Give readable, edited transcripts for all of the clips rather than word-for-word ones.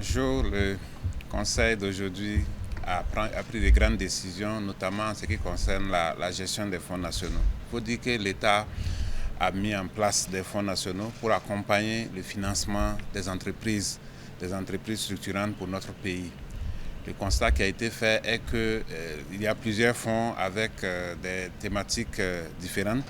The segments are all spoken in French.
Bonjour, le Conseil d'aujourd'hui a pris de grandes décisions, notamment en ce qui concerne la gestion des fonds nationaux. Il faut dire que l'État a mis en place des fonds nationaux pour accompagner le financement des entreprises structurantes pour notre pays. Le constat qui a été fait est qu'il y a plusieurs fonds avec des thématiques différentes.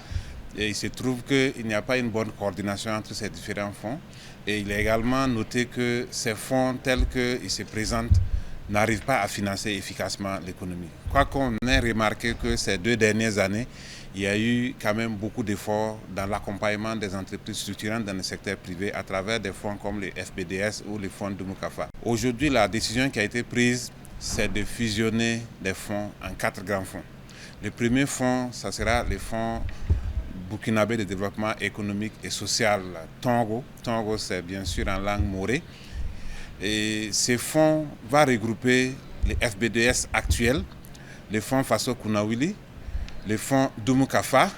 Et il se trouve qu'il n'y a pas une bonne coordination entre ces différents fonds. Et il est également noté que ces fonds tels qu'ils se présentent n'arrivent pas à financer efficacement l'économie. Quoi qu'on ait remarqué que ces 2 dernières années, il y a eu quand même beaucoup d'efforts dans l'accompagnement des entreprises structurantes dans le secteur privé à travers des fonds comme les FBDS ou les fonds de Mukafa. Aujourd'hui, la décision qui a été prise, c'est de fusionner des fonds en 4 grands fonds. Le premier fonds, ça sera le fonds burkinabé de développement économique et social, Tongo. Tongo, c'est bien sûr en langue morée. Et ce fonds va regrouper les FBDS actuels, les fonds Faso Kunawili, les fonds Dumukafa,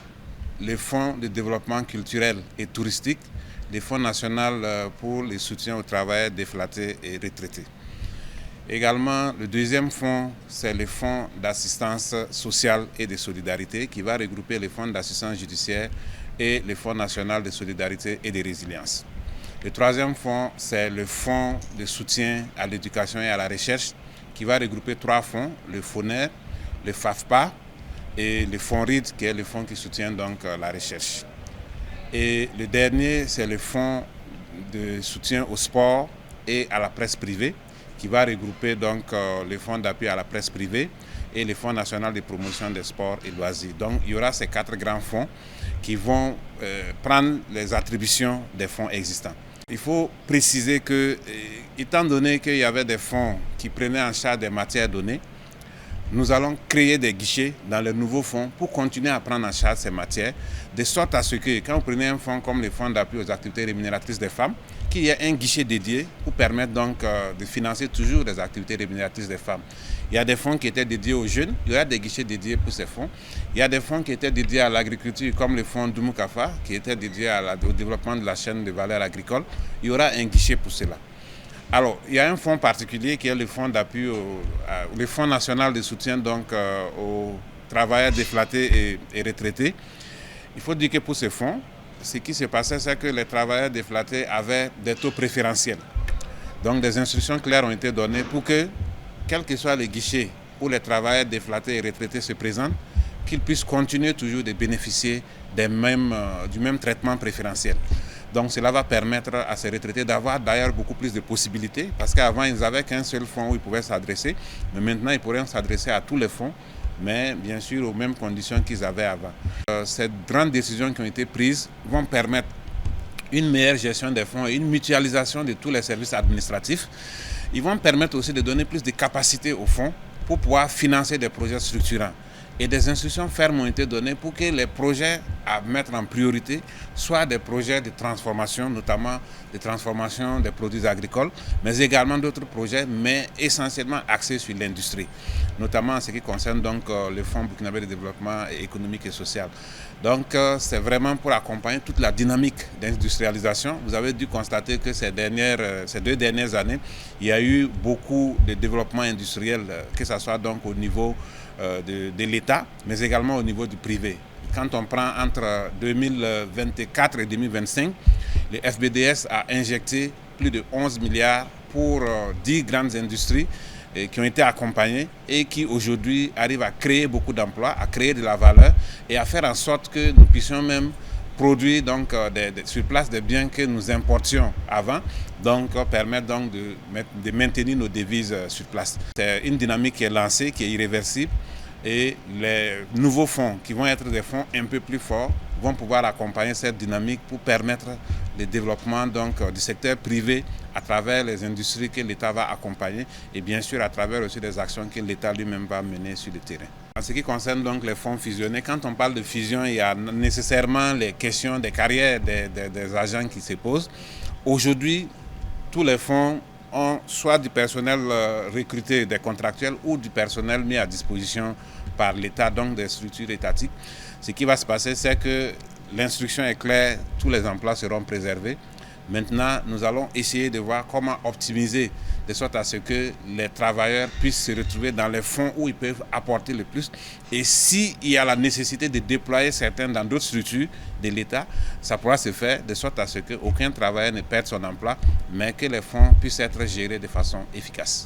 les fonds de développement culturel et touristique, les fonds nationaux pour le soutien aux travailleurs déflatés et retraités. Également, le deuxième fonds, c'est le fonds d'assistance sociale et de solidarité qui va regrouper les fonds d'assistance judiciaire et le fonds national de solidarité et de résilience. Le troisième fonds, c'est le fonds de soutien à l'éducation et à la recherche qui va regrouper 3 fonds, le FONER, le FAFPA et le fonds RID qui est le fonds qui soutient donc la recherche. Et le dernier, c'est le fonds de soutien au sport et à la presse privée qui va regrouper donc les fonds d'appui à la presse privée et les fonds nationaux de promotion des sports et loisirs. Donc il y aura ces 4 grands fonds qui vont prendre les attributions des fonds existants. Il faut préciser que, étant donné qu'il y avait des fonds qui prenaient en charge des matières données, nous allons créer des guichets dans les nouveaux fonds pour continuer à prendre en charge ces matières, de sorte à ce que, quand vous prenez un fonds comme les fonds d'appui aux activités rémunératrices des femmes, qu'il y ait un guichet dédié pour permettre donc de financer toujours les activités rémunératrices des femmes. Il y a des fonds qui étaient dédiés aux jeunes, il y aura des guichets dédiés pour ces fonds. Il y a des fonds qui étaient dédiés à l'agriculture, comme le fonds Dumukafa, qui était dédié au développement de la chaîne de valeur agricole. Il y aura un guichet pour cela. Alors, il y a un fonds particulier qui est le fonds d'appui, le fonds national de soutien donc, aux travailleurs déflatés et retraités. Il faut dire que pour ce fonds, ce qui se passait, c'est que les travailleurs déflatés avaient des taux préférentiels. Donc, des instructions claires ont été données pour que, quel que soit le guichet où les travailleurs déflatés et retraités se présentent, qu'ils puissent continuer toujours de bénéficier du même traitement préférentiel. Donc cela va permettre à ces retraités d'avoir d'ailleurs beaucoup plus de possibilités parce qu'avant ils n'avaient qu'un seul fonds où ils pouvaient s'adresser, mais maintenant ils pourraient s'adresser à tous les fonds, mais bien sûr aux mêmes conditions qu'ils avaient avant. Ces grandes décisions qui ont été prises vont permettre une meilleure gestion des fonds et une mutualisation de tous les services administratifs. Ils vont permettre aussi de donner plus de capacité aux fonds pour pouvoir financer des projets structurants. Et des instructions fermes ont été données pour que les projets à mettre en priorité soient des projets de transformation, notamment de transformation des produits agricoles, mais également d'autres projets, mais essentiellement axés sur l'industrie, notamment en ce qui concerne donc le Fonds burkinabé de développement économique et social. Donc c'est vraiment pour accompagner toute la dynamique d'industrialisation. Vous avez dû constater que ces 2 dernières années, il y a eu beaucoup de développement industriel, que ce soit donc au niveau de l'État, mais également au niveau du privé. Quand on prend entre 2024 et 2025, le FBDS a injecté plus de 11 milliards pour 10 grandes industries qui ont été accompagnées et qui aujourd'hui arrivent à créer beaucoup d'emplois, à créer de la valeur et à faire en sorte que nous puissions même produire donc, sur place des biens que nous importions avant, donc permettre donc de maintenir nos devises sur place. C'est une dynamique qui est lancée, qui est irréversible et les nouveaux fonds qui vont être des fonds un peu plus forts vont pouvoir accompagner cette dynamique pour permettre le développement donc, du secteur privé à travers les industries que l'État va accompagner et bien sûr à travers aussi des actions que l'État lui-même va mener sur le terrain. En ce qui concerne donc les fonds fusionnés, quand on parle de fusion, il y a nécessairement les questions des carrières des agents qui se posent. Aujourd'hui, tous les fonds ont soit du personnel recruté, des contractuels, ou du personnel mis à disposition par l'État, donc des structures étatiques. Ce qui va se passer, c'est que l'instruction est claire, tous les emplois seront préservés. Maintenant, nous allons essayer de voir comment optimiser de sorte à ce que les travailleurs puissent se retrouver dans les fonds où ils peuvent apporter le plus. Et s'il y a la nécessité de déployer certains dans d'autres structures de l'État, ça pourra se faire de sorte à ce qu'aucun travailleur ne perde son emploi, mais que les fonds puissent être gérés de façon efficace.